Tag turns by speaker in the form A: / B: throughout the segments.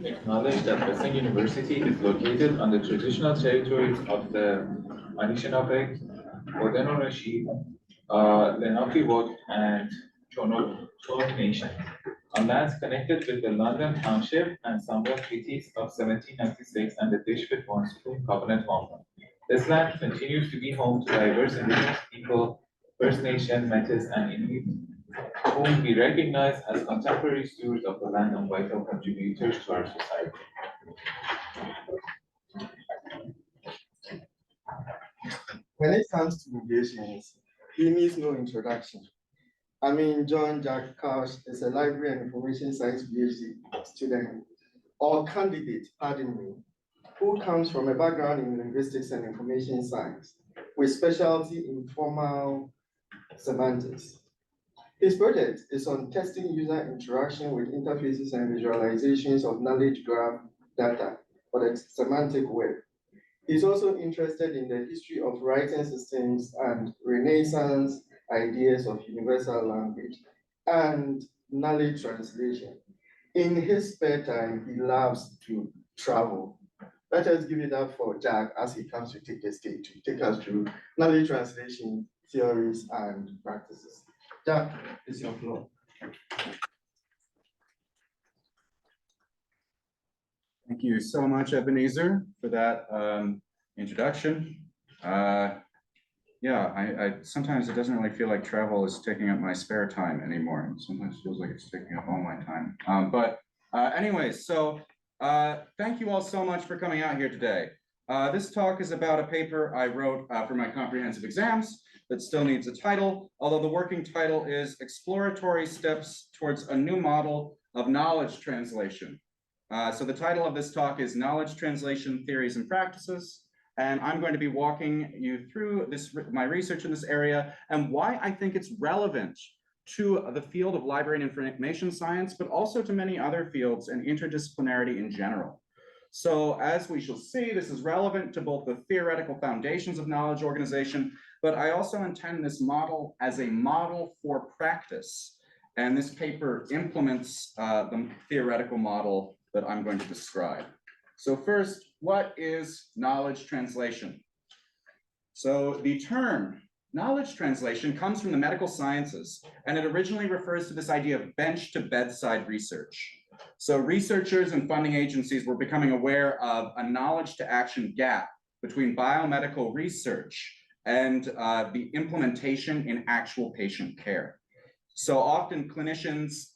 A: Acknowledge that Western University is located on the traditional territories of the Anishinaabe, Haudenosaunee, Lenape and Choctaw Nations, on lands connected with the London Township and Samuel Treaties of 1796 and the Dishwit-Wanspoon Covenant Wampum. This land continues to be home to diverse indigenous people, First Nation, Metis, and Inuit, whom we recognize as contemporary stewards of the land and vital contributors to our society.
B: When it comes to mediations, he needs no introduction. I mean, John Jack Cash is a library and information science PhD student or candidate, pardon me, who comes from a background in linguistics and information science with specialty in formal semantics. His project is on testing user interaction with interfaces and visualizations of knowledge graph data for the semantic web. He's also interested in the history of writing systems and Renaissance ideas of universal language and knowledge translation. In his spare time, he loves to travel. Let us give it up for Jack as he comes to take the stage to take us through knowledge translation theories and practices. Jack, it's your floor.
C: Thank you so much, Ebenezer, for that introduction. Yeah, I sometimes it doesn't really feel like travel is taking up my spare time anymore. It sometimes feels like it's taking up all my time. Anyways, so thank you all so much for coming out here today. This talk is about a paper I wrote for my comprehensive exams that still needs a title, although the working title is Exploratory Steps Towards a New Model of Knowledge Translation. So the title of this talk is Knowledge Translation Theories and Practices, and I'm going to be walking you through my research in this area and why I think it's relevant to the field of library and information science, but also to many other fields and interdisciplinarity in general. So as we shall see, this is relevant to both the theoretical foundations of knowledge organization, but I also intend this model as a model for practice. And this paper implements the theoretical model that I'm going to describe. So first, what is knowledge translation? So the term knowledge translation comes from the medical sciences, and it originally refers to this idea of bench to bedside research. So researchers and funding agencies were becoming aware of a knowledge to action gap between biomedical research and the implementation in actual patient care. So often clinicians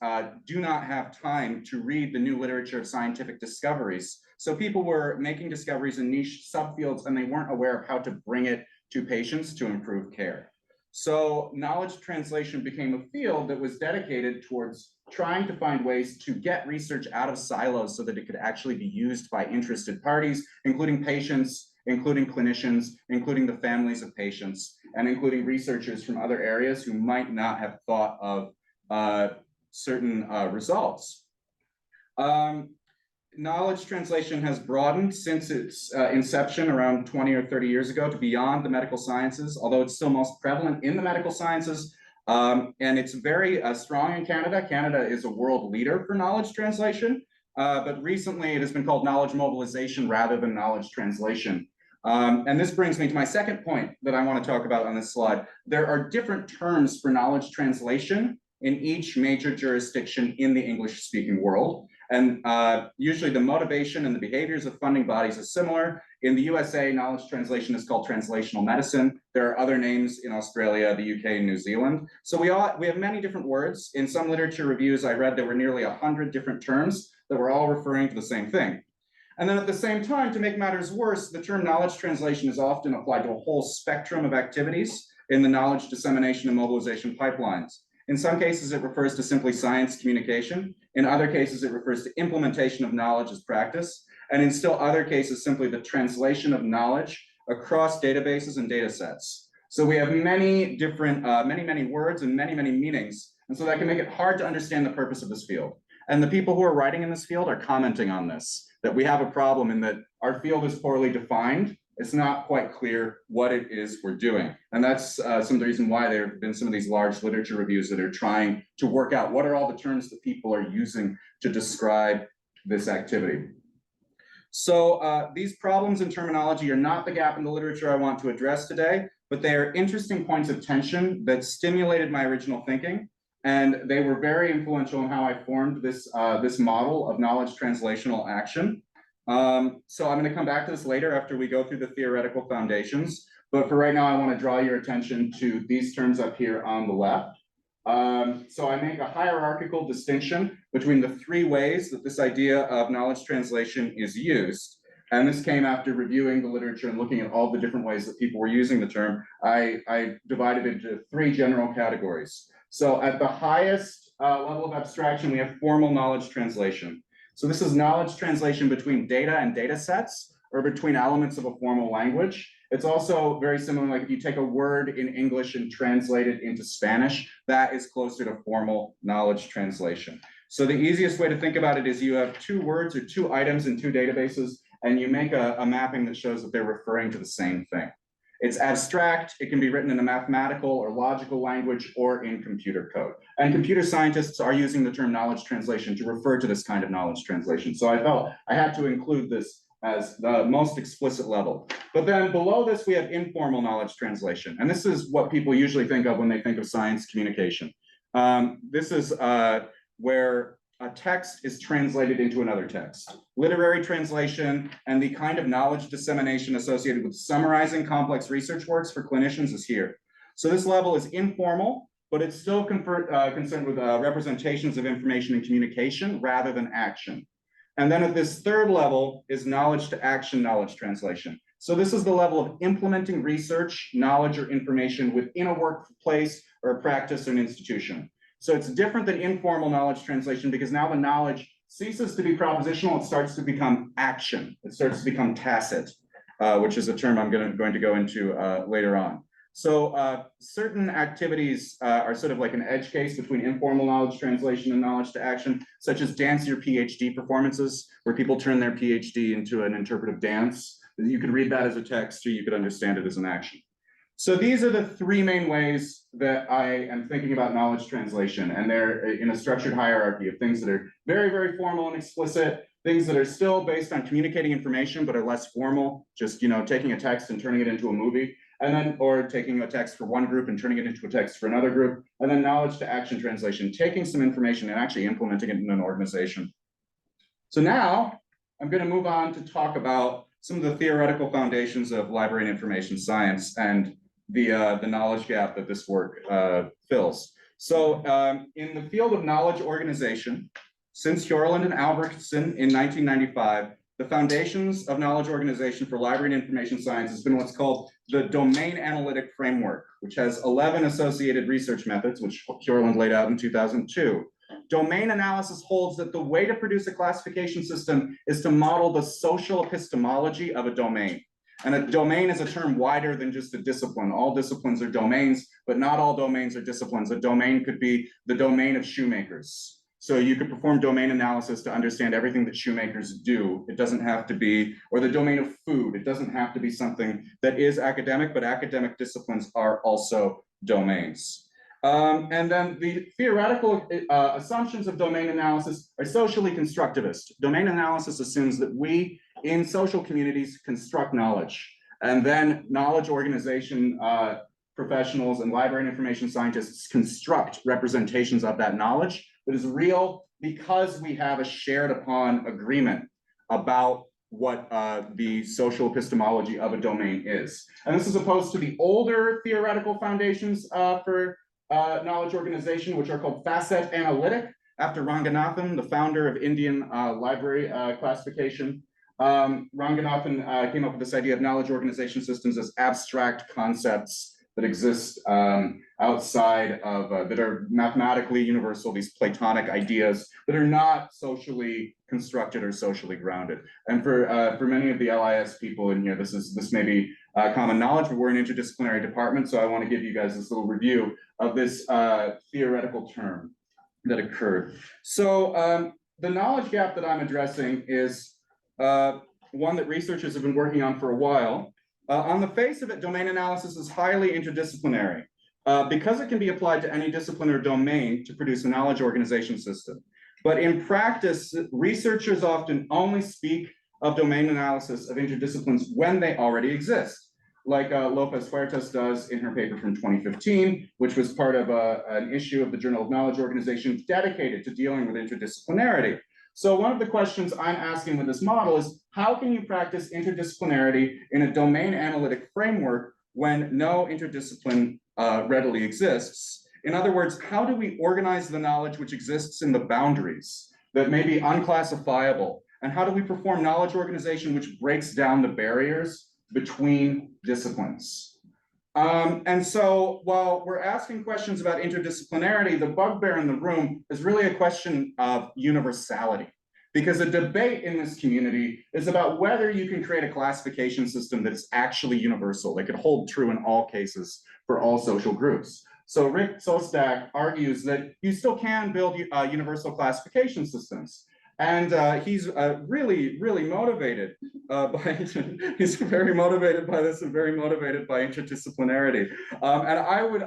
C: do not have time to read the new literature of scientific discoveries. So people were making discoveries in niche subfields and they weren't aware of how to bring it to patients to improve care. So knowledge translation became a field that was dedicated towards trying to find ways to get research out of silos so that it could actually be used by interested parties, including patients, including clinicians, including the families of patients, and including researchers from other areas who might not have thought of certain results. Knowledge translation has broadened since its inception around 20 or 30 years ago to beyond the medical sciences, although it's still most prevalent in the medical sciences. And it's very strong in Canada. Canada is a world leader for knowledge translation, but recently it has been called knowledge mobilization rather than knowledge translation. And this brings me to my second point that I want to talk about on this slide. There are different terms for knowledge translation in each major jurisdiction in the English-speaking world. And usually the motivation and the behaviors of funding bodies is similar. In the USA, knowledge translation is called translational medicine. There are other names in Australia, the UK, and New Zealand. So we have many different words. In some literature reviews I read, there were nearly 100 different terms that were all referring to the same thing. And then at the same time, to make matters worse, the term knowledge translation is often applied to a whole spectrum of activities in the knowledge dissemination and mobilization pipelines. In some cases, it refers to simply science communication. In other cases, it refers to implementation of knowledge as practice. And in still other cases, simply the translation of knowledge across databases and data sets. So we have many different, many words and many meanings. And so that can make it hard to understand the purpose of this field. And the people who are writing in this field are commenting on this, that we have a problem in that our field is poorly defined. It's not quite clear what it is we're doing. And that's some of the reason why there have been some of these large literature reviews that are trying to work out what are all the terms that people are using to describe this activity. So these problems in terminology are not the gap in the literature I want to address today, but they are interesting points of tension that stimulated my original thinking. And they were very influential in how I formed this, this model of knowledge translational action. So I'm going to come back to this later after we go through the theoretical foundations. But for right now, I want to draw your attention to these terms up here on the left. So I make a hierarchical distinction between the three ways that this idea of knowledge translation is used. And this came after reviewing the literature and looking at all the different ways that people were using the term. I divided it into three general categories. So at the highest level of abstraction, we have formal knowledge translation. So this is knowledge translation between data and data sets, or between elements of a formal language. It's also very similar, like if you take a word in English and translate it into Spanish, that is closer to formal knowledge translation. So the easiest way to think about it is you have two words or two items in two databases, and you make a mapping that shows that they're referring to the same thing. It's abstract, it can be written in a mathematical or logical language or in computer code. And computer scientists are using the term knowledge translation to refer to this kind of knowledge translation. So I felt I had to include this as the most explicit level. But then below this, we have informal knowledge translation. And this is what people usually think of when they think of science communication. This is where a text is translated into another text. Literary translation and the kind of knowledge dissemination associated with summarizing complex research works for clinicians is here. So this level is informal, but it's still concerned with representations of information and communication rather than action. And then at this third level is knowledge to action knowledge translation. So this is the level of implementing research, knowledge, or information within a workplace or a practice or an institution. So it's different than informal knowledge translation because now the knowledge ceases to be propositional, it starts to become action. It starts to become tacit, which is a term I'm going to go into later on. So certain activities are sort of like an edge case between informal knowledge translation and knowledge to action, such as dance your PhD performances, where people turn their PhD into an interpretive dance. You could read that as a text, or you could understand it as an action. So these are the three main ways that I am thinking about knowledge translation, and they're in a structured hierarchy of things that are very, very formal and explicit, things that are still based on communicating information but are less formal, just taking a text and turning it into a movie, and then or taking a text for one group and turning it into a text for another group, and then knowledge to action translation, taking some information and actually implementing it in an organization. So now I'm going to move on to talk about some of the theoretical foundations of library and information science and the knowledge gap that this work fills. So in the field of knowledge organization, since Hjorland and Albertson in 1995, the foundations of knowledge organization for library and information science has been what's called the domain analytic framework, which has 11 associated research methods, which Hjorland laid out in 2002. Domain analysis holds that the way to produce a classification system is to model the social epistemology of a domain. And a domain is a term wider than just a discipline. All disciplines are domains, but not all domains are disciplines. A domain could be the domain of shoemakers. So you could perform domain analysis to understand everything that shoemakers do. It doesn't have to be, or the domain of food. It doesn't have to be something that is academic, but academic disciplines are also domains. And then the theoretical assumptions of domain analysis are socially constructivist. Domain analysis assumes that we in social communities construct knowledge, and then knowledge organization professionals and library and information scientists construct representations of that knowledge that is real because we have a shared upon agreement about what the social epistemology of a domain is. And this is opposed to the older theoretical foundations for knowledge organization, which are called facet analytic, after Ranganathan, the founder of Indian library classification. Ranganathan came up with this idea of knowledge organization systems as abstract concepts that exist outside of, that are mathematically universal, these Platonic ideas that are not socially constructed or socially grounded. And for many of the LIS people in here, this may be common knowledge, but we're an interdisciplinary department, so I want to give you guys this little review of this theoretical term that occurred. So the knowledge gap that I'm addressing is one that researchers have been working on for a while. On the face of it, domain analysis is highly interdisciplinary because it can be applied to any discipline or domain to produce a knowledge organization system. But in practice, researchers often only speak of domain analysis of interdisciplines when they already exist, like Lopez Fuertes does in her paper from 2015, which was part of an issue of the Journal of Knowledge Organization dedicated to dealing with interdisciplinarity. So one of the questions I'm asking with this model is, how can you practice interdisciplinarity in a domain analytic framework when no interdiscipline readily exists? In other words, how do we organize the knowledge which exists in the boundaries that may be unclassifiable? And how do we perform knowledge organization which breaks down the barriers between disciplines? And so while we're asking questions about interdisciplinarity, the bugbear in the room is really a question of universality. Because a debate in this community is about whether you can create a classification system that is actually universal, that could hold true in all cases for all social groups. So Rick Sostak argues that you still can build universal classification systems. And he's really, really motivated he's very motivated by this and very motivated by interdisciplinarity. And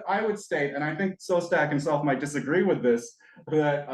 C: I would state, and I think Sostak himself might disagree with this, that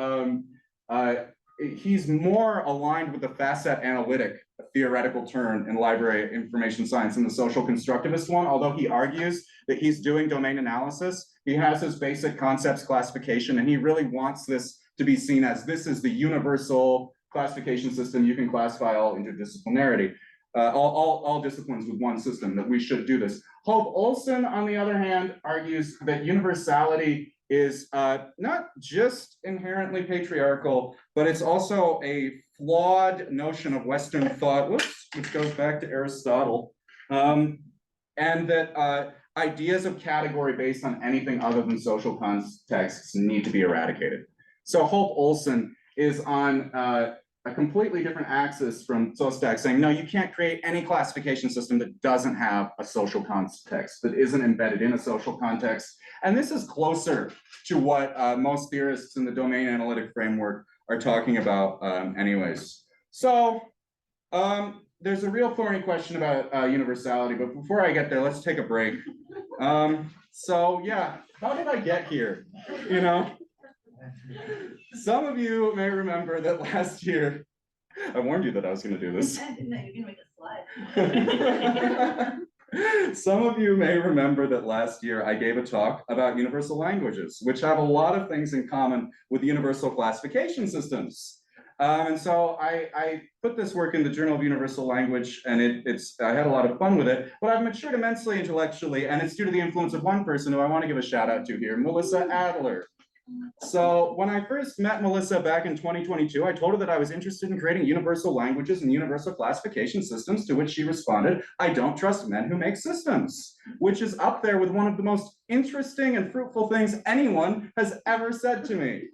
C: he's more aligned with the facet analytic theoretical turn in library information science than the social constructivist one, although he argues that he's doing domain analysis. He has his basic concepts classification, and he really wants this to be seen as this is the universal classification system. You can classify all interdisciplinarity, all disciplines with one system, that we should do this. Hope Olson, on the other hand, argues that universality is not just inherently patriarchal, but it's also a flawed notion of Western thought, which goes back to Aristotle, and that ideas of category based on anything other than social contexts need to be eradicated. So Hope Olson is on a completely different axis from Sostak, saying, no, you can't create any classification system that doesn't have a social context, that isn't embedded in a social context. And this is closer to what most theorists in the domain analytic framework are talking about anyways. So there's a real thorny question about universality, but before I get there, let's take a break. So yeah, how did I get here? You know, some of you may remember that last year, I warned you that I was going to do this.
D: I didn't know you were going to make a slide.
C: Some of you may remember that last year I gave a talk about universal languages, which have a lot of things in common with universal classification systems. And so I put this work in the Journal of Universal Language, and I had a lot of fun with it, but I've matured immensely intellectually, and it's due to the influence of one person who I want to give a shout out to here, Melissa Adler. So when I first met Melissa back in 2022, I told her that I was interested in creating universal languages and universal classification systems, to which she responded, I don't trust men who make systems, which is up there with one of the most interesting and fruitful things anyone has ever said to me.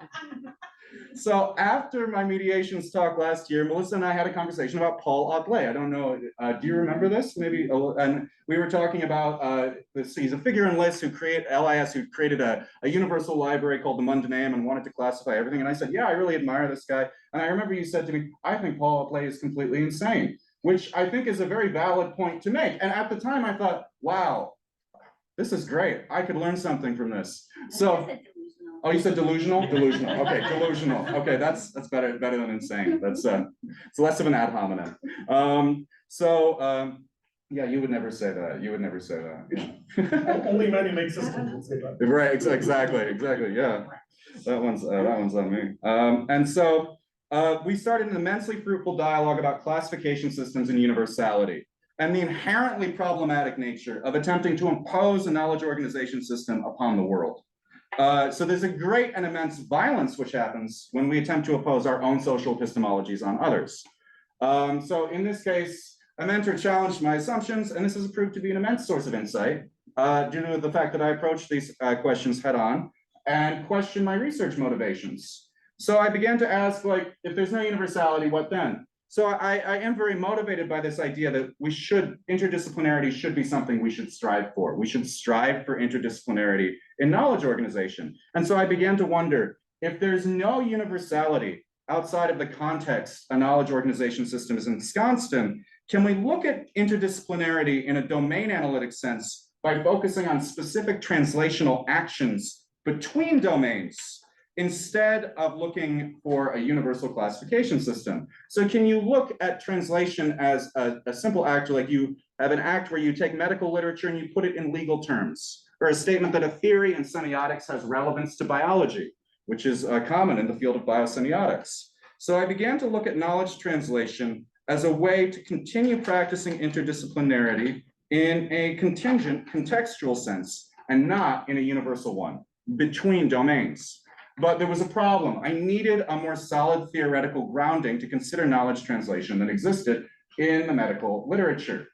C: So after my mediations talk last year, Melissa and I had a conversation about Paul Autley. I don't know, do you remember this? Maybe, and we were talking about he's a figure in LIS who created a universal library called the Mundaneum and wanted to classify everything. And I said, yeah, I really admire this guy. And I remember you said to me, I think Paul Autley is completely insane, which I think is a very valid point to make. And at the time I thought, wow, this is great. I could learn something from this. So. Oh, you said delusional? Delusional. Okay, delusional. Okay, that's better than insane. That's it's less of an ad hominem. Yeah, you would never say that. You would never say that. Yeah.
E: Only men who make systems will say that.
C: Right. Exactly. Yeah, that one's on me. And so we started an immensely fruitful dialogue about classification systems and universality, and the inherently problematic nature of attempting to impose a knowledge organization system upon the world. So there's a great and immense violence which happens when we attempt to oppose our own social epistemologies on others. So in this case, a mentor challenged my assumptions, and this has proved to be an immense source of insight due to the fact that I approached these questions head on and questioned my research motivations. So I began to ask, like, if there's no universality, what then? So I am very motivated by this idea that interdisciplinarity should be something we should strive for. We should strive for interdisciplinarity in knowledge organization. And so I began to wonder, if there's no universality outside of the context a knowledge organization system is ensconced in, can we look at interdisciplinarity in a domain analytic sense by focusing on specific translational actions between domains? instead of looking for a universal classification system. So can you look at translation as a simple act, like you have an act where you take medical literature and you put it in legal terms, or a statement that a theory in semiotics has relevance to biology, which is common in the field of biosemiotics. So I began to look at knowledge translation as a way to continue practicing interdisciplinarity in a contingent contextual sense and not in a universal one between domains. But there was a problem. I needed a more solid theoretical grounding to consider knowledge translation that existed in the medical literature.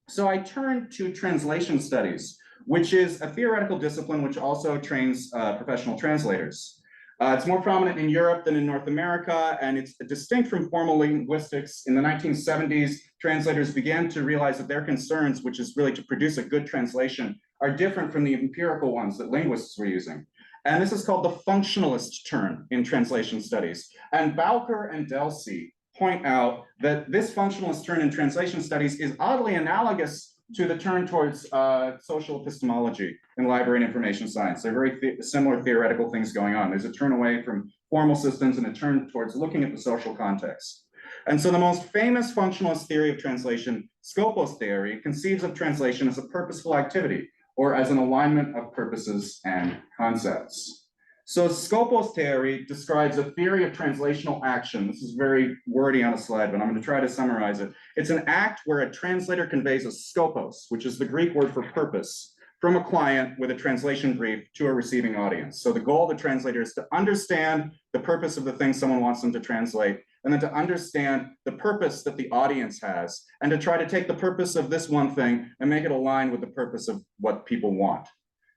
C: So I turned to translation studies, which is a theoretical discipline which also trains professional translators. It's more prominent in Europe than in North America, and it's distinct from formal linguistics. In the 1970s, translators began to realize that their concerns, which is really to produce a good translation, are different from the empirical ones that linguists were using. And this is called the functionalist turn in translation studies. And Bowker and Delsey point out that this functionalist turn in translation studies is oddly analogous to the turn towards social epistemology in library and information science. There are very similar theoretical things going on. There's a turn away from formal systems and a turn towards looking at the social context. And so the most famous functionalist theory of translation, Scopus theory, conceives of translation as a purposeful activity, or as an alignment of purposes and concepts. So Scopus theory describes a theory of translational action. This is very wordy on a slide, but I'm going to try to summarize it. It's an act where a translator conveys a scopos, which is the Greek word for purpose, from a client with a translation brief to a receiving audience. So the goal of the translator is to understand the purpose of the thing someone wants them to translate, and then to understand the purpose that the audience has, and to try to take the purpose of this one thing and make it align with the purpose of what people want.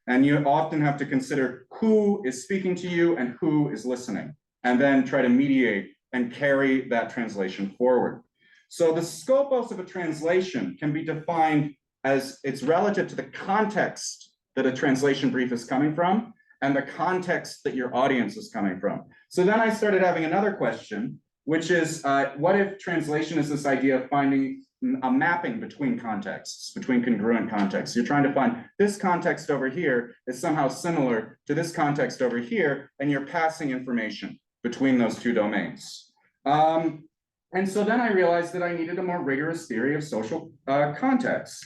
C: And you often have to consider who is speaking to you and who is listening, and then try to mediate and carry that translation forward. So the scopus of a translation can be defined as it's relative to the context that a translation brief is coming from and the context that your audience is coming from. So then I started having another question, which is, what if translation is this idea of finding a mapping between contexts, between congruent contexts? You're trying to find this context over here is somehow similar to this context over here, and you're passing information between those two domains. And so then I realized that I needed a more rigorous theory of social context.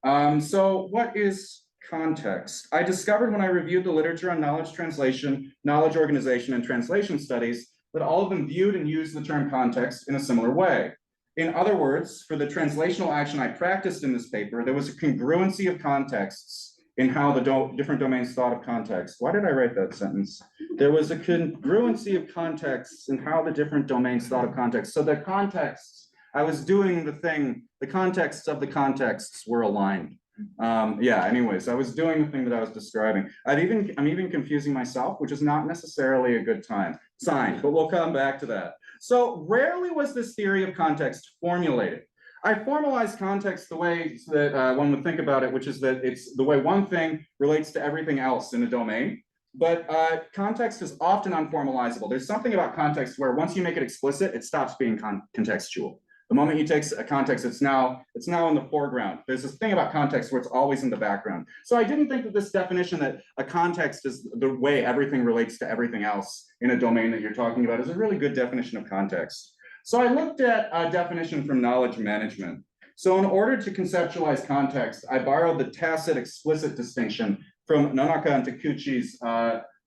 C: So what is context? I discovered when I reviewed the literature on knowledge translation, knowledge organization, and translation studies that all of them viewed and used the term context in a similar way. In other words, for the translational action I practiced in this paper, there was a congruency of contexts in how the different domains thought of context. Why did I write that sentence? There was a congruency of contexts in how the different domains thought of context. So the contexts, I was doing the thing, the contexts of the contexts were aligned. Yeah, anyways, I was doing the thing that I was describing. I'm even confusing myself, which is not necessarily a good sign, but we'll come back to that. So rarely was this theory of context formulated. I formalized context the way that one would think about it, which is that it's the way one thing relates to everything else in a domain. But context is often unformalizable. There's something about context where once you make it explicit, it stops being contextual. The moment you take a context, it's now in the foreground. There's this thing about context where it's always in the background. So I didn't think that this definition that a context is the way everything relates to everything else in a domain that you're talking about is a really good definition of context. So I looked at a definition from knowledge management. So in order to conceptualize context, I borrowed the tacit explicit distinction from Nonaka and Takuchi's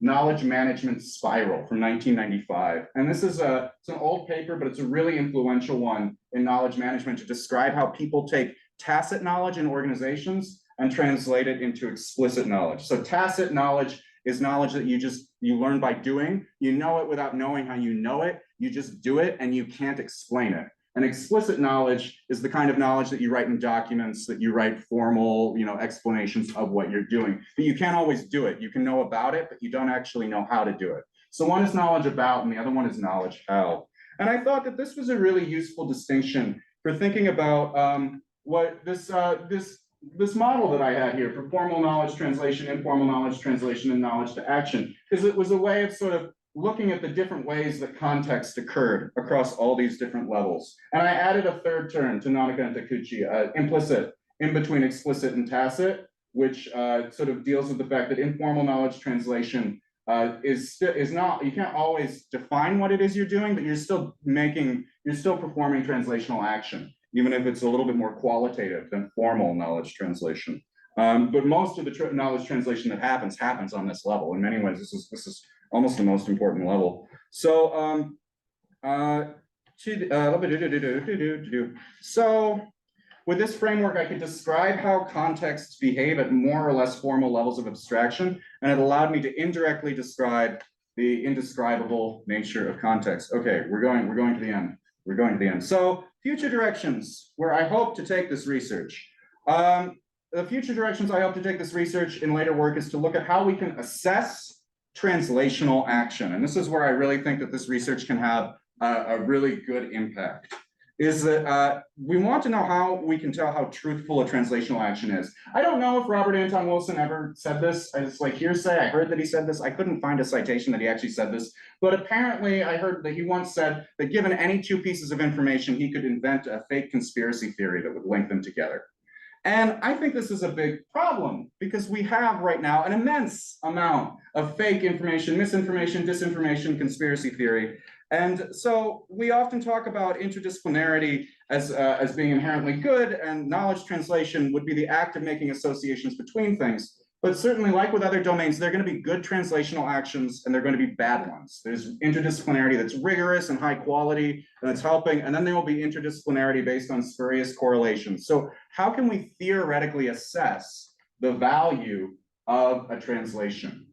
C: knowledge management spiral from 1995. And this is it's an old paper, but it's a really influential one in knowledge management to describe how people take tacit knowledge in organizations and translate it into explicit knowledge. So tacit knowledge is knowledge that you learn by doing. You know it without knowing how you know it. You just do it and you can't explain it. And explicit knowledge is the kind of knowledge that you write in documents, that you write formal, explanations of what you're doing. But you can't always do it. You can know about it, but you don't actually know how to do it. So one is knowledge about, and the other one is knowledge how. And I thought that this was a really useful distinction for thinking about what this model that I had here for formal knowledge translation, informal knowledge translation, and knowledge to action, because it was a way of sort of looking at the different ways that context occurred across all these different levels. And I added a third term to Nonaka and Takuchi, implicit, in between explicit and tacit, which sort of deals with the fact that informal knowledge translation is not, you can't always define what it is you're doing, but you're still performing translational action, even if it's a little bit more qualitative than formal knowledge translation. But most of the knowledge translation that happens on this level. In many ways, this is almost the most important level. So so with this framework, I could describe how contexts behave at more or less formal levels of abstraction, and it allowed me to indirectly describe the indescribable nature of context. Okay, we're going to the end. We're going to the end. So future directions, where I hope to take this research. The future directions I hope to take this research in later work is to look at how we can assess translational action. And this is where I really think that this research can have a really good impact. Is that we want to know how we can tell how truthful a translational action is. I don't know if Robert Anton Wilson ever said this. It's like hearsay. I heard that he said this. I couldn't find a citation that he actually said this, but apparently I heard that he once said that given any two pieces of information, he could invent a fake conspiracy theory that would link them together. And I think this is a big problem because we have right now an immense amount of fake information, misinformation, disinformation, conspiracy theory. And so we often talk about interdisciplinarity as being inherently good, and knowledge translation would be the act of making associations between things. But certainly, like with other domains, there are going to be good translational actions and there are going to be bad ones. There's interdisciplinarity that's rigorous and high quality and it's helping, and then there will be interdisciplinarity based on spurious correlations. So how can we theoretically assess the value of a translation?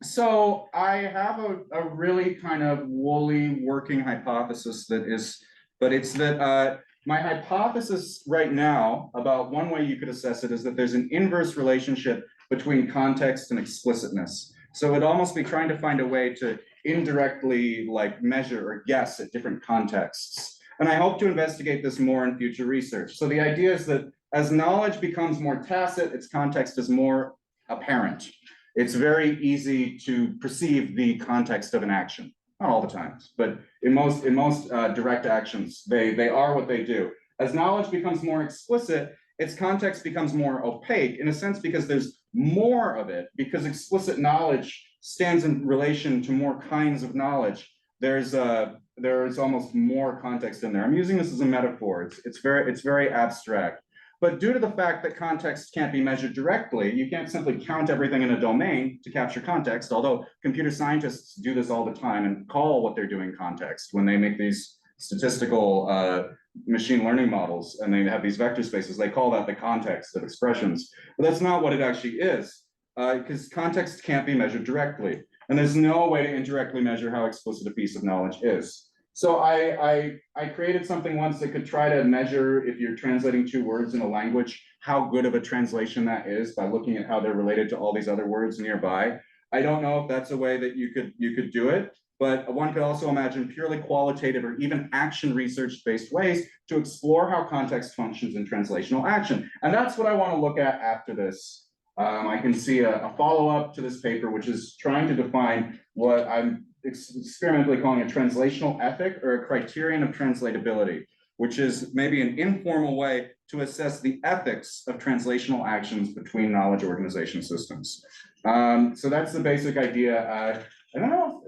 C: So I have a really kind of woolly working hypothesis that is, but it's that my hypothesis right now about one way you could assess it is that there's an inverse relationship between context and explicitness. So it'd almost be trying to find a way to indirectly like measure or guess at different contexts. And I hope to investigate this more in future research. So the idea is that as knowledge becomes more tacit, its context is more apparent. It's very easy to perceive the context of an action. Not all the times, but in most direct actions, they are what they do. As knowledge becomes more explicit, its context becomes more opaque in a sense because there's more of it, because explicit knowledge stands in relation to more kinds of knowledge. There's almost more context in there. I'm using this as a metaphor. It's very abstract. But due to the fact that context can't be measured directly, you can't simply count everything in a domain to capture context, although computer scientists do this all the time and call what they're doing context when they make these statistical machine learning models and they have these vector spaces. They call that the context of expressions. But that's not what it actually is, because context can't be measured directly. And there's no way to indirectly measure how explicit a piece of knowledge is. So I created something once that could try to measure if you're translating two words in a language, how good of a translation that is by looking at how they're related to all these other words nearby. I don't know if that's a way that you could do it, but one could also imagine purely qualitative or even action research-based ways to explore how context functions in translational action. And that's what I want to look at after this. I can see a follow-up to this paper, which is trying to define what I'm experimentally calling a translational ethic or a criterion of translatability, which is maybe an informal way to assess the ethics of translational actions between knowledge organization systems. So that's the basic idea. I don't know,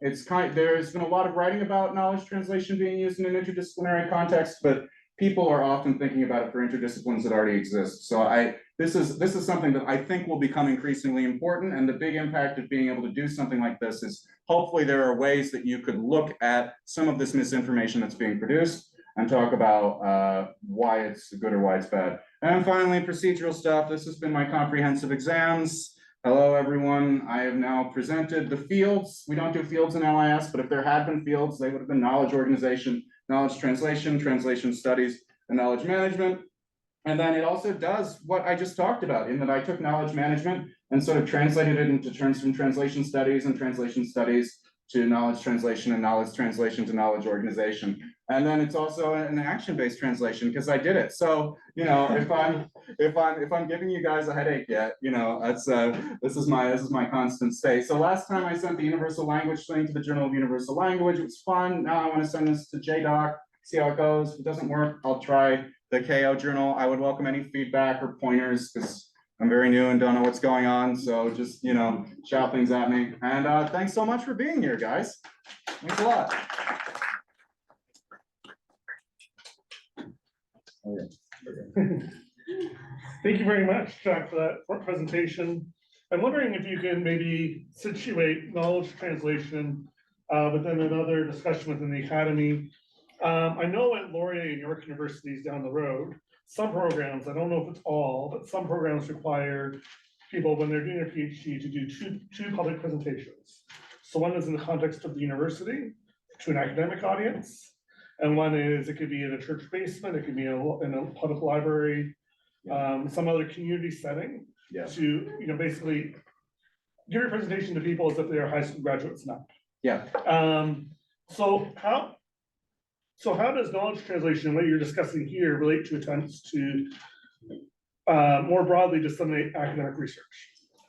C: there's been a lot of writing about knowledge translation being used in an interdisciplinary context, but people are often thinking about it for interdisciplines that already exist. So this is something that I think will become increasingly important, and the big impact of being able to do something like this is hopefully there are ways that you could look at some of this misinformation that's being produced and talk about why it's good or why it's bad. And finally, procedural stuff. This has been my comprehensive exams. Hello, everyone. I have now presented the fields. We don't do fields in LIS, but if there had been fields, they would have been knowledge organization, knowledge translation, translation studies, and knowledge management. And then it also does what I just talked about in that I took knowledge management and sort of translated it into terms from translation studies and translation studies to knowledge translation and knowledge translation to knowledge organization. And then it's also an action-based translation because I did it. So, you know, if I'm giving you guys a headache yet, you know, that's this is my constant state. So last time I sent the universal language thing to the Journal of Universal Language. It was fun. Now I want to send this to JDoc, see how it goes. If it doesn't work, I'll try the KO journal. I would welcome any feedback or pointers because I'm very new and don't know what's going on, so just, you know, shout things at me. And thanks so much for being here, guys. Thanks a lot.
E: Thank you very much, Jack, for that presentation. I'm wondering if you can maybe situate knowledge translation within another discussion within the academy. I know at Laurier and York universities down the road, some programs, I don't know if it's all, but some programs require people when they're doing their PhD to do two public presentations. So one is in the context of the university to an academic audience, and one is, it could be in a church basement, it could be in a public library, some other community setting.
C: Yeah.
E: To, you know, basically give your presentation to people as if they are high school graduates now.
C: Yeah.
E: So how does knowledge translation, what you're discussing here, relate to attempts to more broadly disseminate academic research?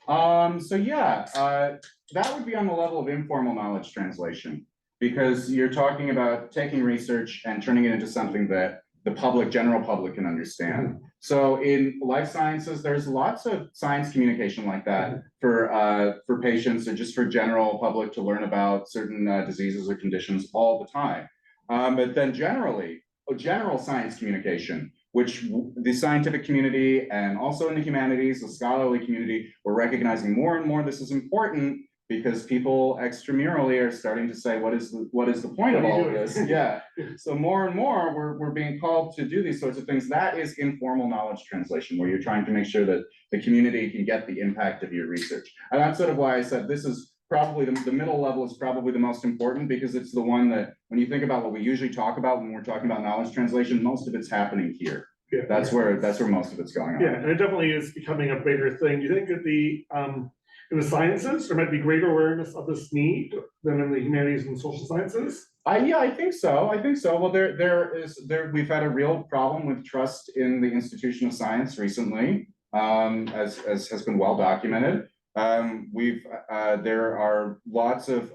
C: So yeah, that would be on the level of informal knowledge translation, because you're talking about taking research and turning it into something that the general public can understand. So in life sciences, there's lots of science communication like that for patients or just for general public to learn about certain diseases or conditions all the time. But then general science communication, which the scientific community and also in the humanities, the scholarly community, we're recognizing more and more this is important because people extramurally are starting to say, what is the point of all of this? Yeah. So more and more we're being called to do these sorts of things. That is informal knowledge translation, where you're trying to make sure that the community can get the impact of your research. And that's sort of why I said this is probably the middle level is probably the most important, because it's the one that when you think about what we usually talk about when we're talking about knowledge translation, most of it's happening here.
E: Yeah.
C: That's where most of it's going on.
E: Yeah, and it definitely is becoming a bigger thing. Do you think that in the sciences, there might be greater awareness of this need than in the humanities and social sciences?
C: Yeah, I think so. Well, we've had a real problem with trust in the institution of science recently, as has been well documented. There are lots of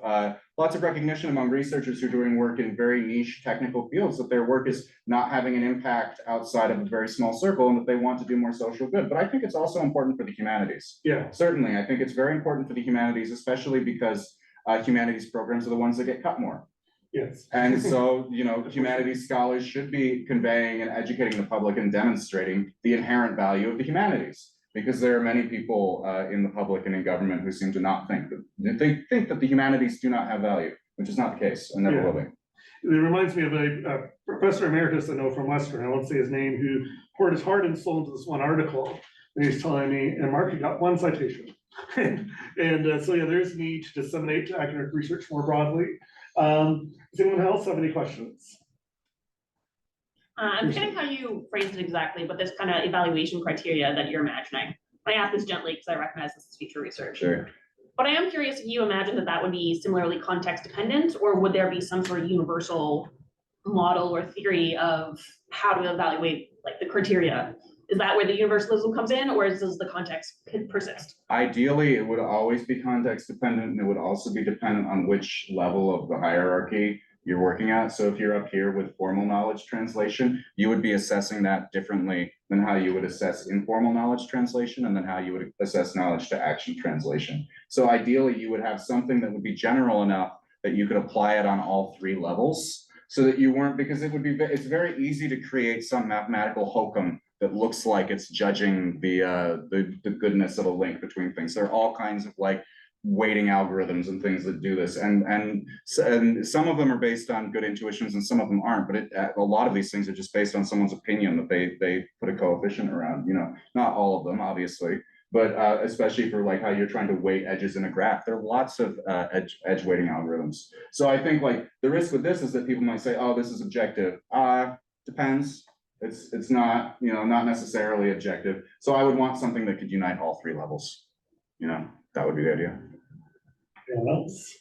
C: recognition among researchers who are doing work in very niche technical fields that their work is not having an impact outside of a very small circle, and that they want to do more social good. But I think it's also important for the humanities.
E: Yeah.
C: Certainly, I think it's very important for the humanities, especially because humanities programs are the ones that get cut more.
E: Yes.
C: And so, you know, humanities scholars should be conveying and educating the public and demonstrating the inherent value of the humanities. Because there are many people in the public and in government who seem to not think that the humanities do not have value, which is not the case and never will be.
E: It reminds me of a professor emeritus I know from Western, I won't say his name, who poured his heart and soul into this one article. And he's telling me, and Mark, you got one citation. So yeah, there's need to disseminate academic research more broadly. Does anyone else have any questions?
D: I'm forgetting how you phrased it exactly, but this kind of evaluation criteria that you're imagining. I ask this gently because I recognize this is future research.
C: Sure.
D: But I am curious if you imagine that would be similarly context dependent, or would there be some sort of universal model or theory of how to evaluate like the criteria? Is that where the universalism comes in, or does the context persist?
C: Ideally, it would always be context dependent, and it would also be dependent on which level of the hierarchy you're working at. So if you're up here with formal knowledge translation, you would be assessing that differently than how you would assess informal knowledge translation, and then how you would assess knowledge to action translation. So ideally, you would have something that would be general enough that you could apply it on all three levels, so that you weren't, because it's very easy to create some mathematical hokum that looks like it's judging the goodness of a link between things. There are all kinds of like weighting algorithms and things that do this, and some of them are based on good intuitions and some of them aren't, but a lot of these things are just based on someone's opinion that they put a coefficient around, you know, not all of them obviously, but especially for like how you're trying to weight edges in a graph, there are lots of edge weighting algorithms. So I think like the risk with this is that people might say, oh, this is objective. Depends. It's not, you know, not necessarily objective. So I would want something that could unite all three levels. You know, that would be the idea.
E: Anyone else?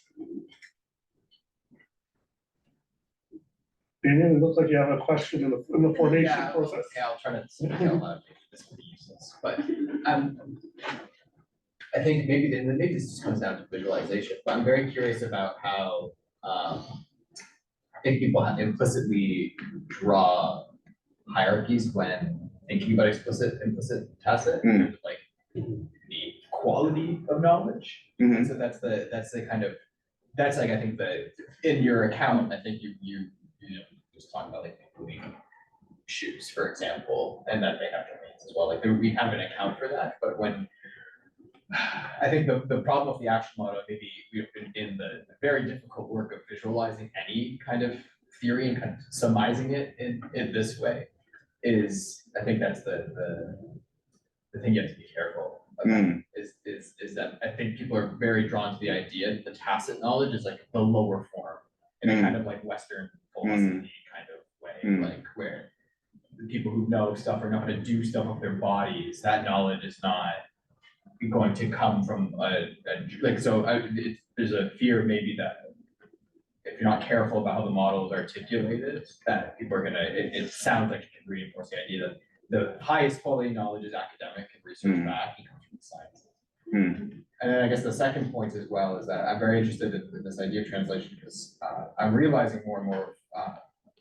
E: Daniel, it looks like you have a question in the formation process.
F: Yeah, I'll try to speak out loud. This will be useless, but I think maybe this just comes down to visualization. But I'm very curious about how I think people have implicitly draw hierarchies when thinking about implicit, tacit, like the quality of knowledge.
C: Mhm.
F: So that's the kind of, that's like, I think in your account, I think you know, just talking about like including shoes, for example, and that they have domains as well. Like we have an account for that, but when I think the problem with the action model, maybe we've been in the very difficult work of visualizing any kind of theory and kind of summarizing it in this way is, I think that's the thing you have to be careful about is that I think people are very drawn to the idea that the tacit knowledge is like the lower form in a kind of like Western philosophy kind of way, like where the people who know stuff or know how to do stuff with their bodies, that knowledge is not going to come from there's a fear maybe that if you're not careful about how the model is articulated, that people are gonna, it sounds like it can reinforce the idea that the highest quality knowledge is academic and research back, it comes from the sciences. And then I guess the second point as well is that I'm very interested in this idea of translation because I'm realizing more and more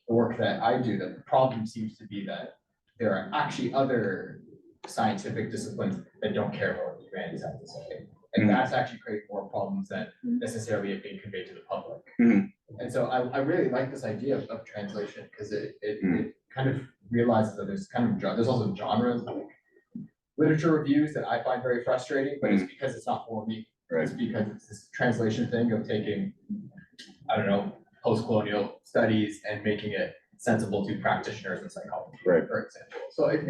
F: the work that I do, that the problem seems to be that there are actually other scientific disciplines that don't care about what the humanities have to say. And that's actually creating more problems than necessarily it being conveyed to the public. And so I really like this idea of translation because it kind of realizes that there's also genres like literature reviews that I find very frustrating, but it's because it's not for me.
C: Right.
F: It's because it's this translation thing of taking, I don't know, post-colonial studies and making it sensible to practitioners in psychology,
C: Right.
F: for example. So it's like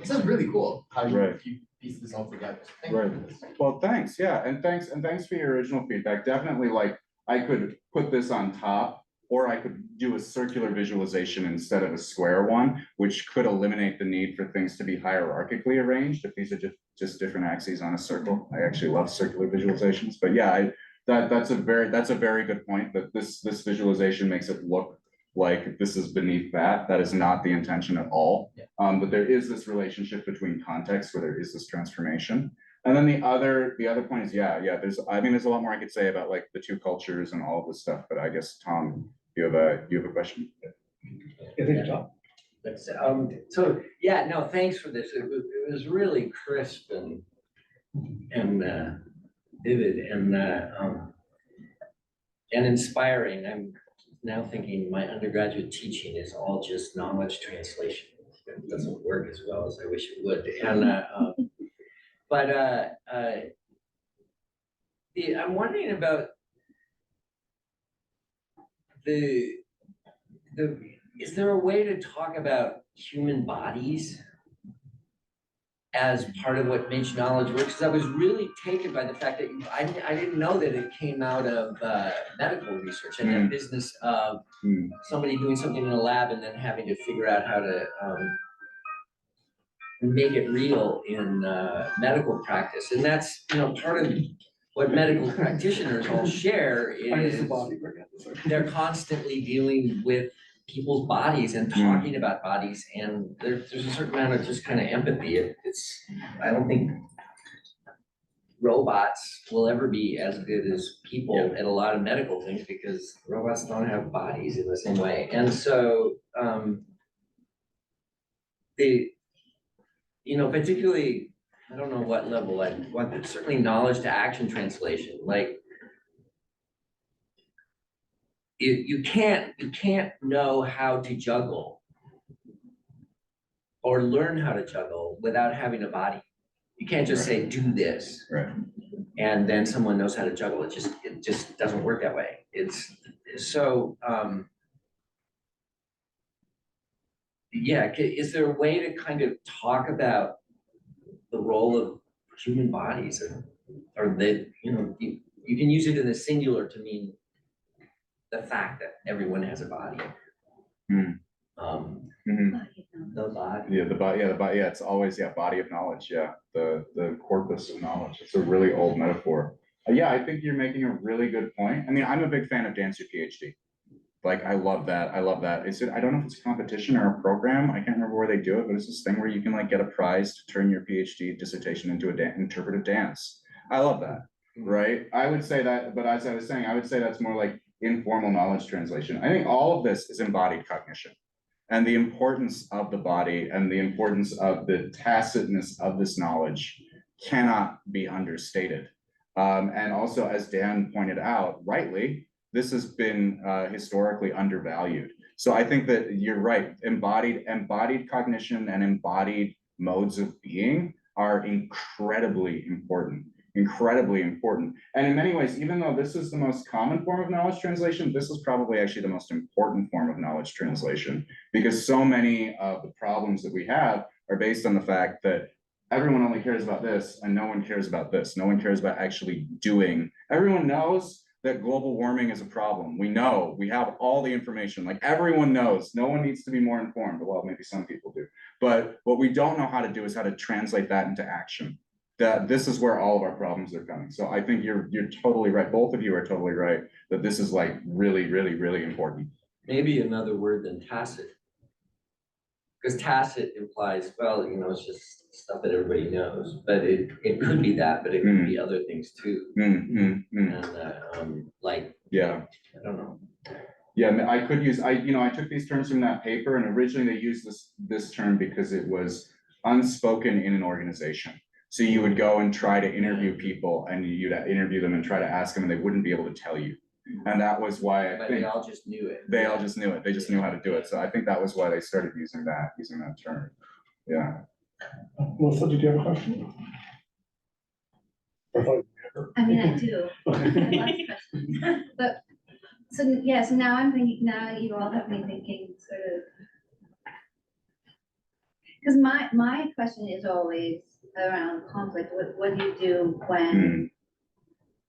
F: this is really cool how you
C: Right.
F: piece this all together.
C: Right. Well, thanks. Yeah, and thanks for your original feedback. Definitely, like I could put this on top, or I could do a circular visualization instead of a square one, which could eliminate the need for things to be hierarchically arranged if these are just different axes on a circle. I actually love circular visualizations, but yeah, that's a very good point. That this visualization makes it look like this is beneath that. That is not the intention at all.
F: Yeah.
C: But there is this relationship between context where there is this transformation. And then the other point is, there's a lot more I could say about like the two cultures and all of this stuff, but I guess Tom, you have a question?
E: I think, Tom.
G: So, yeah, no, thanks for this. It was really crisp and vivid and inspiring. I'm now thinking my undergraduate teaching is all just knowledge translation. It doesn't work as well as I wish it would. And I'm wondering about is there a way to talk about human bodies as part of what makes knowledge work? Because I was really taken by the fact that I didn't know that it came out of medical research and that business of somebody doing something in a lab and then having to figure out how to make it real in medical practice. And that's, part of what medical practitioners all share is they're constantly dealing with people's bodies and talking about bodies, and there's a certain amount of just kind of empathy. I don't think robots will ever be as good as people at a lot of medical things because robots don't have bodies in the same way. And so particularly, I don't know what level I want, but certainly knowledge to action translation, like you can't know how to juggle or learn how to juggle without having a body. You can't just say, do this.
C: Right.
G: And then someone knows how to juggle. It just doesn't work that way. It's so, is there a way to kind of talk about the role of human bodies or that, you can use it in the singular to mean the fact that everyone has a body. The body.
C: The body. It's always body of knowledge. Yeah, the corpus of knowledge. It's a really old metaphor. I think you're making a really good point. I mean, I'm a big fan of Dance Your PhD. Like, I love that. I don't know if it's a competition or a program. I can't remember where they do it, but it's this thing where you can like get a prize to turn your PhD dissertation into an interpretive dance. I love that. Right. I would say that, but as I was saying, I would say that's more like informal knowledge translation. I think all of this is embodied cognition and the importance of the body and the importance of the tacitness of this knowledge cannot be understated. And also, as Dan pointed out, rightly, this has been historically undervalued. So I think that you're right. Embodied cognition and embodied modes of being are incredibly important. And in many ways, even though this is the most common form of knowledge translation, this is probably actually the most important form of knowledge translation, because so many of the problems that we have are based on the fact that everyone only cares about this and no one cares about this. No one cares about actually doing. Everyone knows that global warming is a problem. We know, we have all the information, like everyone knows. No one needs to be more informed. Well, maybe some people do. But what we don't know how to do is how to translate that into action. That this is where all of our problems are coming. So I think you're totally right. Both of you are totally right that this is like really, really, really important.
G: Maybe another word than tacit. Because tacit implies, well, you know, it's just stuff that everybody knows, but it could be that, but it could be other things too. And like,
C: yeah,
G: I don't know.
C: Yeah, I could use, I took these terms from that paper, and originally they used this term because it was unspoken in an organization. So you would go and try to interview people, and you'd interview them and try to ask them, and they wouldn't be able to tell you. And that was why
G: But they all just knew it.
C: They all just knew it. They just knew how to do it. So I think that was why they started using that term. Yeah.
E: Melissa, did you have a question?
H: I mean, I do. I have
E: Okay.
H: lots of questions. But, so, yeah, so now I'm thinking, now you all have me thinking sort of. Because my question is always around conflict. What do you do when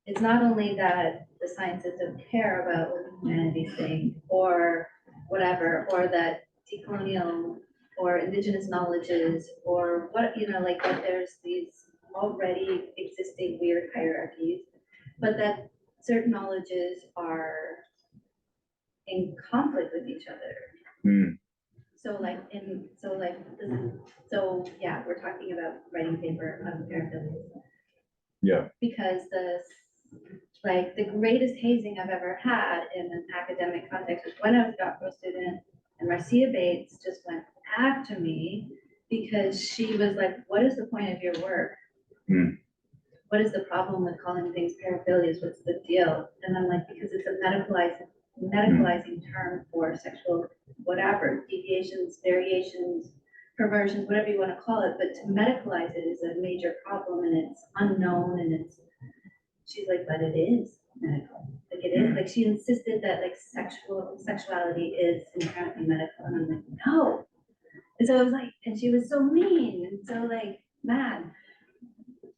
H: it's not only that the sciences don't care about what the humanities think or whatever, or that decolonial or indigenous knowledges or what, you know, like that there's these already existing weird hierarchies, but that certain knowledges are in conflict with each other. So yeah, we're talking about writing paper on paraphilias.
C: Yeah.
H: Because the greatest hazing I've ever had in an academic context was when I was a doctoral student, and Marcia Bates just went after me because she was like, what is the point of your work? What is the problem with calling things paraphilias? What's the deal? And I'm like, because it's a medicalizing term for sexual whatever, deviations, variations, perversions, whatever you want to call it, but to medicalize it is a major problem, and it's unknown, and she's like, but it is medical. Like it is, like she insisted that like sexuality is inherently medical, and I'm like, no. And so I was like, and she was so mean and so like mad.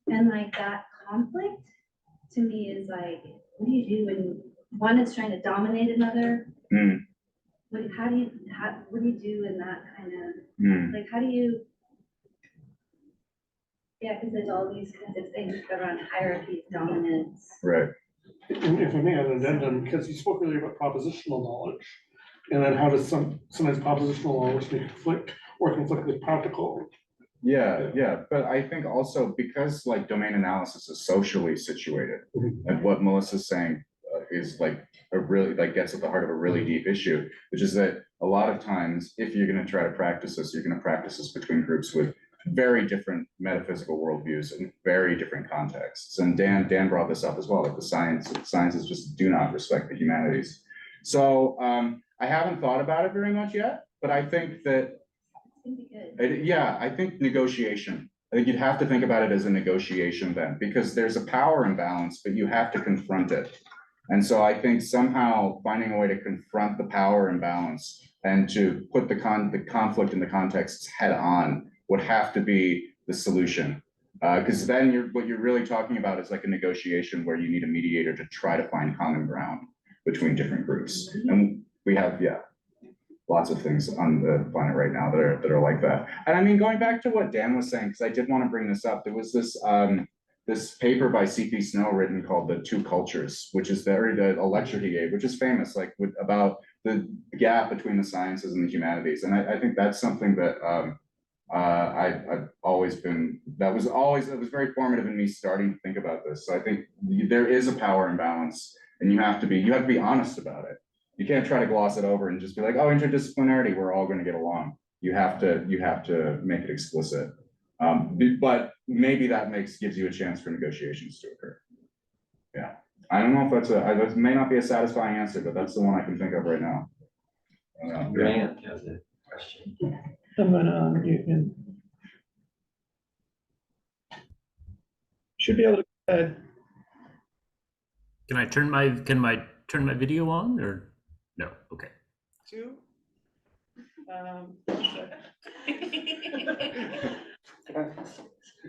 H: And like that conflict to me is like, what do you do when one is trying to dominate another? What do you do in that kind of, like, how do you, yeah, because there's all these kinds of things around hierarchy, dominance.
C: Right.
E: If I may add an addendum, because you spoke earlier about propositional knowledge, and then how does sometimes propositional knowledge may conflict with practical.
C: Yeah, but I think also because like domain analysis is socially situated, and what Melissa's saying is like a really like gets at the heart of a really deep issue, which is that a lot of times if you're going to try to practice this, you're going to practice this between groups with very different metaphysical worldviews and very different contexts. And Dan brought this up as well, that the sciences just do not respect the humanities. So I haven't thought about it very much yet, but I think that I think negotiation. I think you'd have to think about it as a negotiation then, because there's a power imbalance, but you have to confront it. And so I think somehow finding a way to confront the power imbalance and to put the conflict in the contexts head on would have to be the solution. Because then what you're really talking about is like a negotiation where you need a mediator to try to find common ground between different groups. And we have, lots of things on the planet right now that are like that. And I mean, going back to what Dan was saying, because I did want to bring this up, there was this this paper by C.P. Snow written called The Two Cultures, which is a lecture he gave, which is famous, like about the gap between the sciences and the humanities. And I think that's something that I've always been, it was very formative in me starting to think about this. So I think there is a power imbalance, and you have to be honest about it. You can't try to gloss it over and just be like, oh, interdisciplinarity, we're all going to get along. You have to make it explicit. But maybe that gives you a chance for negotiations to occur. Yeah, I don't know if that may not be a satisfying answer, but that's the one I can think of right now. Yeah.
G: Grant has a question.
I: I'm gonna unmute him. Should be able to go ahead.
J: Can I turn my video on or no? Okay.
I: Two.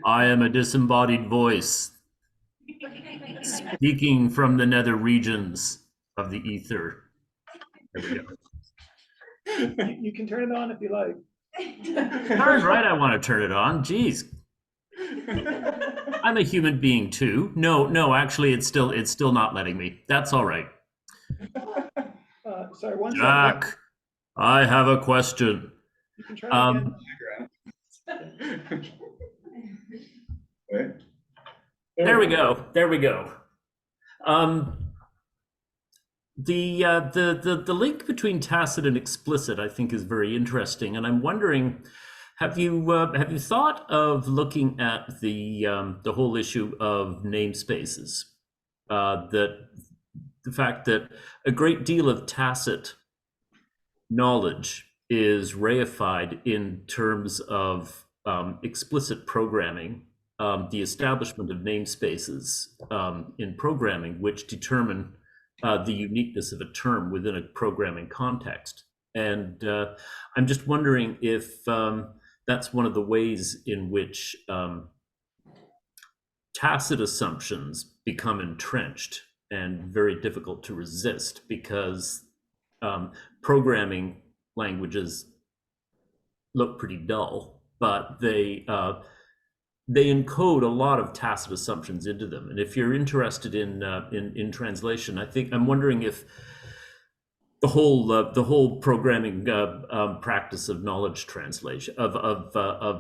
J: I am a disembodied voice speaking from the nether regions of the ether. There we go.
I: You can turn it on if you like.
J: Darn right, I want to turn it on. Jeez. I'm a human being too. No, actually, it's still not letting me. That's all right.
I: Sorry, one second.
J: Jack, I have a question.
I: You can try again.
C: Wait.
J: There we go. There we go. The link between tacit and explicit, I think, is very interesting, and I'm wondering, have you thought of looking at the whole issue of namespaces? That the fact that a great deal of tacit knowledge is reified in terms of explicit programming, the establishment of namespaces in programming, which determine the uniqueness of a term within a programming context. And I'm just wondering if that's one of the ways in which tacit assumptions become entrenched and very difficult to resist, because programming languages look pretty dull, but they encode a lot of tacit assumptions into them. And if you're interested in translation, I'm wondering if the whole programming practice of knowledge translation of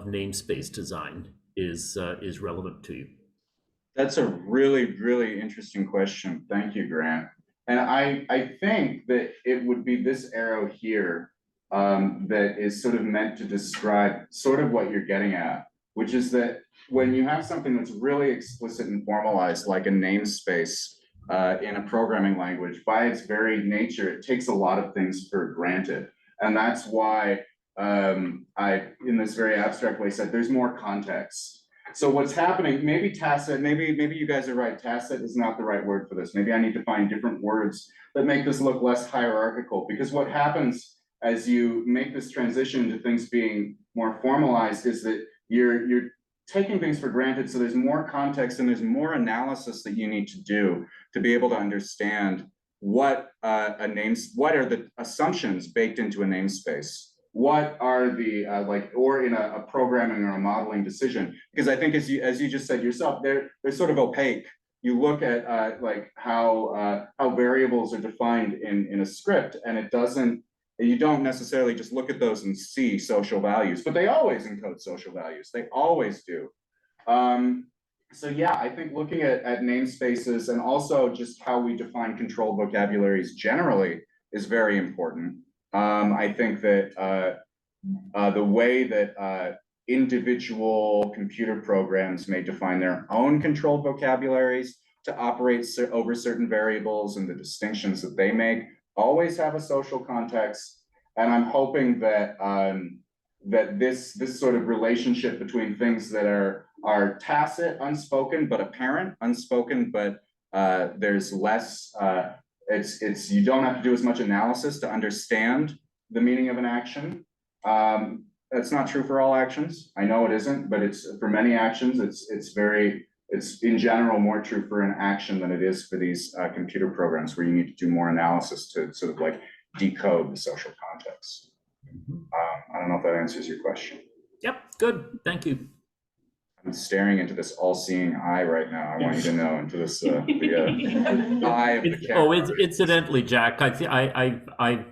J: namespace design is relevant to you.
C: That's a really, really interesting question. Thank you, Grant. And I think that it would be this arrow here that is sort of meant to describe sort of what you're getting at, which is that when you have something that's really explicit and formalized, like a namespace in a programming language, by its very nature, it takes a lot of things for granted. And that's why I, in this very abstract way, said there's more context. So what's happening, maybe tacit, maybe you guys are right, tacit is not the right word for this. Maybe I need to find different words that make this look less hierarchical, because what happens as you make this transition to things being more formalized is that you're taking things for granted. So there's more context and there's more analysis that you need to do to be able to understand what are the assumptions baked into a namespace. What are the or in a programming or a modeling decision? Because I think as you just said yourself, they're sort of opaque. You look at like how variables are defined in a script, and you don't necessarily just look at those and see social values, but they always encode social values. They always do. So yeah, I think looking at namespaces and also just how we define controlled vocabularies generally is very important. I think that the way that individual computer programs may define their own controlled vocabularies to operate over certain variables and the distinctions that they make always have a social context. And I'm hoping that that this sort of relationship between things that are tacit, unspoken, but apparent, unspoken, but there's less. You don't have to do as much analysis to understand the meaning of an action. That's not true for all actions. I know it isn't, but it's for many actions. It's in general more true for an action than it is for these computer programs where you need to do more analysis to sort of like decode the social context. I don't know if that answers your question.
J: Yep, good. Thank you.
C: I'm staring into this all-seeing eye right now. I want you to know, into this the eye of the camera.
J: Incidentally, Jack, I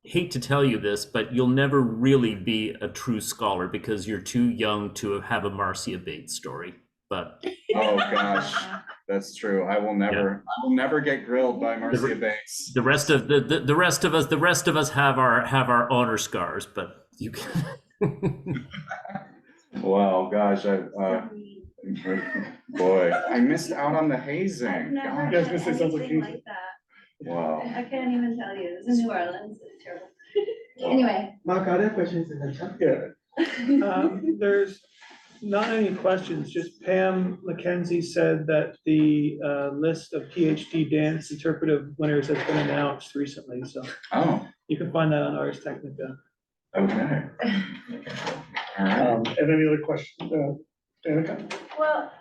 J: hate to tell you this, but you'll never really be a true scholar because you're too young to have a Marcia Bates story. But
C: oh gosh, that's true. I will never get grilled by Marcia Bates.
J: The rest of us have our honor scars, but you can.
C: Wow, gosh, Boy, I missed out on the
H: I've
C: hazing.
H: never
C: God.
E: Yeah, I was
H: had
E: gonna say, sounds like
H: anything
E: hazing.
H: like that.
C: Wow.
H: I can't even tell you. It was in New Orleans. It's terrible. Anyway.
B: Mark, are there questions in the chat?
E: Yeah,
I: There's not any questions, just Pam McKenzie said that the list of PhD dance interpretive winners has been announced recently, so
C: Oh,
I: you can find that on Ars Technica.
C: okay. All right.
E: and any other questions, Danica?
K: Well,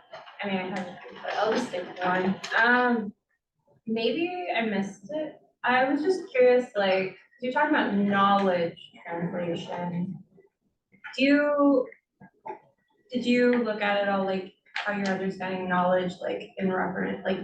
K: I mean, I have, but I'll just stick with one. Maybe I missed it. I was just curious, like, you're talking about knowledge translation. Did you look at it all, like, how you're understanding knowledge, like, in reference, like,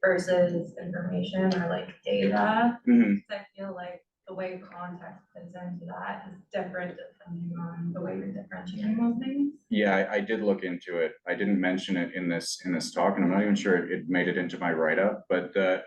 K: versus information or like data?
C: Mhm.
K: Because I feel like the way context fits into that is different depending on the way you're differentiating those things.
C: Yeah, I did look into it. I didn't mention it in this talk, and I'm not even sure it made it into my write-up, but the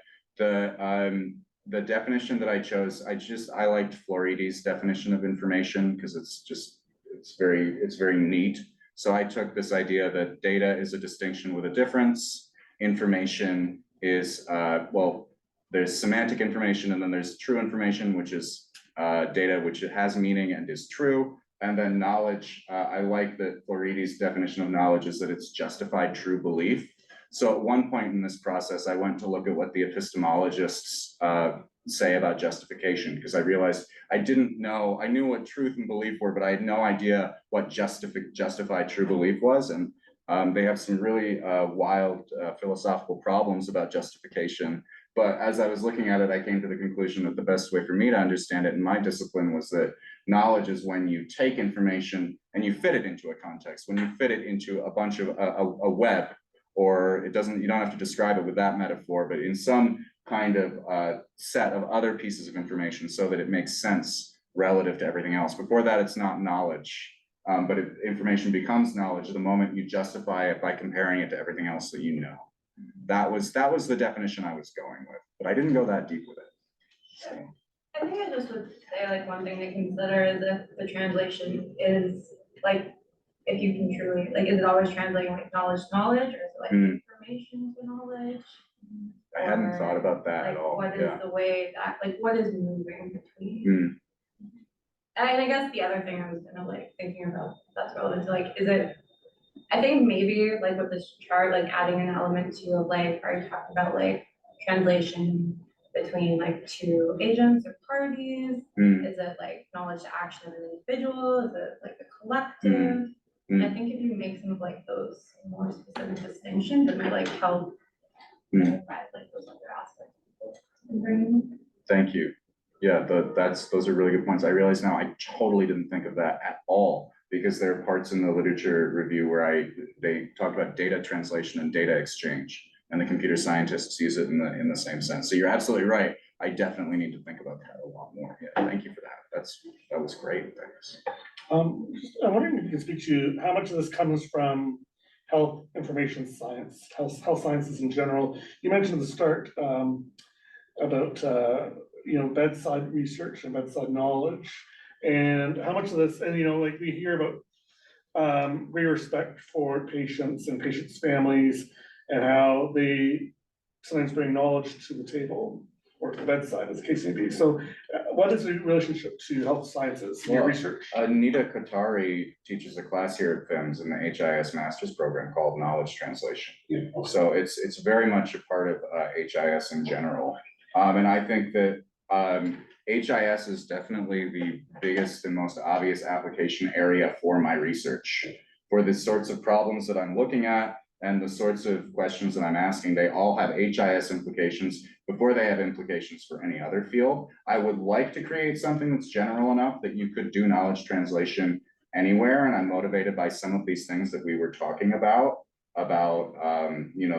C: definition that I chose, I liked Floridi's definition of information because it's very neat. So I took this idea that data is a distinction with a difference. Information is, well, there's semantic information, and then there's true information, which is data which has meaning and is true. And then knowledge, I like that Floridi's definition of knowledge is that it's justified true belief. So at one point in this process, I went to look at what the epistemologists say about justification, because I realized I knew what truth and belief were, but I had no idea what justified true belief was. And they have some really wild philosophical problems about justification. But as I was looking at it, I came to the conclusion that the best way for me to understand it in my discipline was that knowledge is when you take information and you fit it into a context, when you fit it into a bunch of a web, or you don't have to describe it with that metaphor, but in some kind of set of other pieces of information so that it makes sense relative to everything else. Before that, it's not knowledge. But if information becomes knowledge the moment you justify it by comparing it to everything else that you know. That was the definition I was going with, but I didn't go that deep with it. So.
K: I think I just would say, like, one thing to consider is if the translation is, like, if you can truly, like, is it always translating like knowledge to knowledge, or is it like information to knowledge?
C: I hadn't thought about that
K: Like,
C: at all.
K: what is the way that, like, what is moving between?
C: Mm.
K: And I guess the other thing I was kind of like thinking about that's relevant to, like, is it, I think maybe like with this chart, like adding an element to of like, are you talking about like translation between like two agents or parties? Is it like knowledge to action of an individual? Is it like a collective? And I think if you make some of like those more specific distinctions, it might like help identify like those other aspects.
C: Thank you. Yeah, those are really good points. I realize now I totally didn't think of that at all, because there are parts in the literature review where they talk about data translation and data exchange, and the computer scientists use it in the same sense. So you're absolutely right. I definitely need to think about that a lot more. Yeah, thank you for that. That was great. Thanks.
E: I'm wondering if you can speak to how much of this comes from health information science, health sciences in general. You mentioned at the start about bedside research and bedside knowledge, and how much of this, and like we hear about great respect for patients and patients' families, and how they sometimes bring knowledge to the table or to the bedside, as the case may be. So what is the relationship to health sciences in your research?
C: Anita Katari teaches a class here at FIMS in the HIS master's program called Knowledge Translation.
E: Yeah.
C: So it's very much a part of HIS in general. And I think that HIS is definitely the biggest and most obvious application area for my research. For the sorts of problems that I'm looking at and the sorts of questions that I'm asking, they all have HIS implications before they have implications for any other field. I would like to create something that's general enough that you could do knowledge translation anywhere, and I'm motivated by some of these things that we were talking about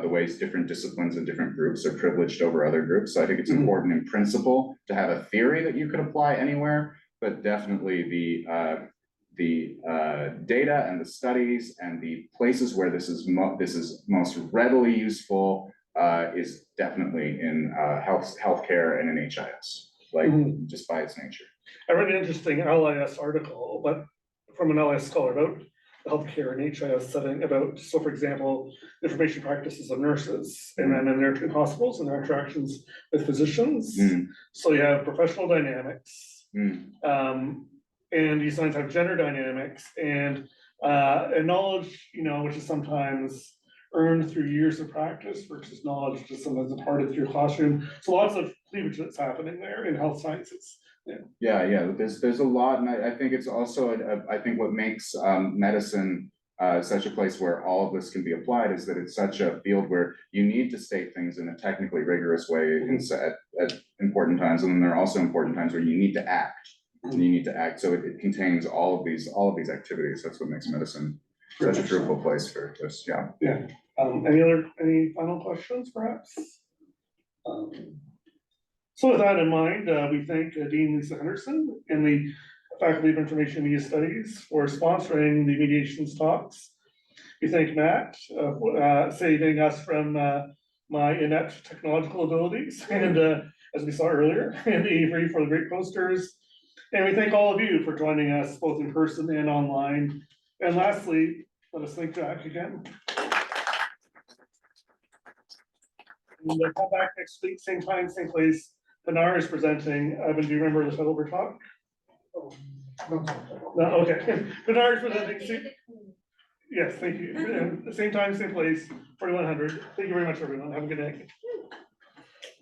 C: the ways different disciplines and different groups are privileged over other groups. So I think it's important in principle to have a theory that you could apply anywhere, but definitely the data and the studies and the places where this is most readily useful is definitely in healthcare and in HIS, like just by its nature.
E: I read an interesting LIS article, but from an LIS scholar about healthcare and HIS setting about, so for example, information practices of nurses and then in their hospitals and their interactions with physicians. So you have professional dynamics. And you sometimes have gender dynamics and knowledge, which is sometimes earned through years of practice versus knowledge just sometimes imparted through your classroom. So lots of cleavage that's happening there in health sciences.
C: Yeah, there's a lot, and I think it's also, I think what makes medicine such a place where all of this can be applied is that it's such a field where you need to state things in a technically rigorous way at important times, and then there are also important times where you need to act. And you need to act, so it contains all of these activities. That's what makes medicine such a fruitful place for this. Yeah.
E: Any final questions, perhaps? So with that in mind, we thank Dean Lisa Henderson and the Faculty of Information Media Studies for sponsoring the mediations talks. We thank Matt saving us from my inept technological abilities, and as we saw earlier, and Avery for the great posters. And we thank all of you for joining us both in person and online. And lastly, let us thank Jack again. And we'll come back next week, same time, same place. Pinar is presenting. Evan, do you remember the title of her talk? No, okay. Pinar is presenting. Yes, thank you. Same time, same place, 4100. Thank you very much, everyone. Have a good day.